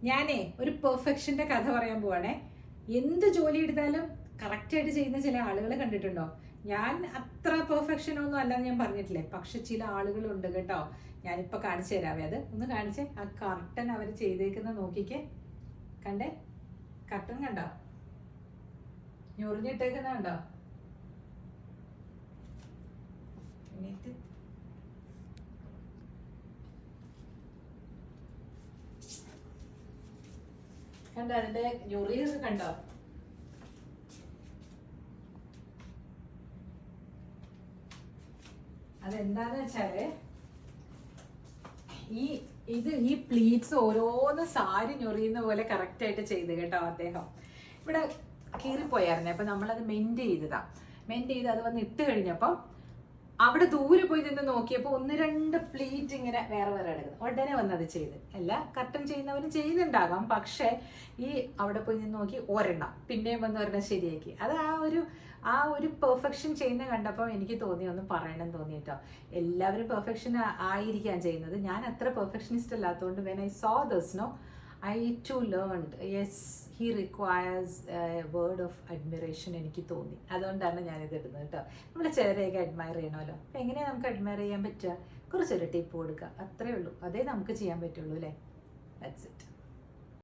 ഞാനേ ഒരു പെർഫെക്ഷന്റെ കഥ പറയാൻ പോവാണേ. എന്ത് ജോലി എടുത്താലും കറക്റ്റായിട്ട് ചെയ്യുന്ന ചില ആളുകളെ കണ്ടിട്ടുണ്ടോ? ഞാൻ അത്ര പെർഫെക്ഷൻ ഒന്നും അല്ലെന്ന് ഞാൻ പറഞ്ഞിട്ടില്ലേ, പക്ഷെ ചില ആളുകളുണ്ട് കേട്ടോ. ഞാനിപ്പോൾ കാണിച്ചു തരാവേ, അത് ഒന്ന് കാണിച്ചേ. ആ കർട്ടൻ അവർ ചെയ്തേക്കുന്ന നോക്കിക്കേ, കണ്ടേ? കർട്ടൻ കണ്ടോ? ഞൊറിഞ്ഞിട്ടേക്കുന്ന കണ്ടോ? എന്നിട്ട് കണ്ടോ അതിന്റെ ഞൊറിയൊക്കെ കണ്ടോ? അതെന്താന്ന് വെച്ചാല് ഈ പ്ലീറ്റ്സ് ഓരോന്ന് സാരി ഞൊറിയുന്ന പോലെ കറക്റ്റ് ആയിട്ട് ചെയ്ത് കേട്ടോ. അദ്ദേഹം ഇവിടെ കീറിപ്പോയായിരുന്നേ, അപ്പൊ നമ്മളത് മെൻഡ് ചെയ്ത് അത് വന്ന് ഇട്ട് കഴിഞ്ഞപ്പം അവിടെ ദൂരെ പോയി നിന്ന് നോക്കിയപ്പോൾ 1-2 പ്ലീറ്റ് ഇങ്ങനെ വേറെ എടുക്കുന്നത്. ഉടനെ വന്നത് ചെയ്ത്. അല്ല, കട്ടൻ ചെയ്യുന്നവരും ചെയ്യുന്നുണ്ടാകാം, പക്ഷെ ഈ അവിടെ പോയി നിന്ന് നോക്കി ഒരെണ്ണം പിന്നെയും വന്ന് ഒരെണ്ണം ശരിയാക്കി. അത് ആ ഒരു പെർഫെക്ഷൻ ചെയ്യുന്ന കണ്ടപ്പോൾ എനിക്ക് തോന്നി ഒന്ന് പറയണം തോന്നി കേട്ടോ. എല്ലാവരും പെർഫെക്ഷൻ ആയിരിക്കാൻ ചെയ്യുന്നത്. ഞാൻ അത്ര പെർഫെക്ഷനിസ്റ്റ് അല്ലാത്തതുകൊണ്ട് when I saw this no I to learn yes he requires word of admiration എനിക്ക് തോന്നി. അതുകൊണ്ടാണ് ഞാനിത് ഇടുന്നത് കേട്ടോ. നമ്മൾ ചിലരെയൊക്കെ അഡ്മയർ ചെയ്യണമല്ലോ. അപ്പം എങ്ങനെയാണ് നമുക്ക് അഡ്മയർ ചെയ്യാൻ പറ്റുക? കുറച്ചൊരു ടിപ്പ് കൊടുക്കുക, അത്രേ ഉള്ളൂ. അതേ നമുക്ക് ചെയ്യാൻ പറ്റുള്ളൂ അല്ലേ. That's it.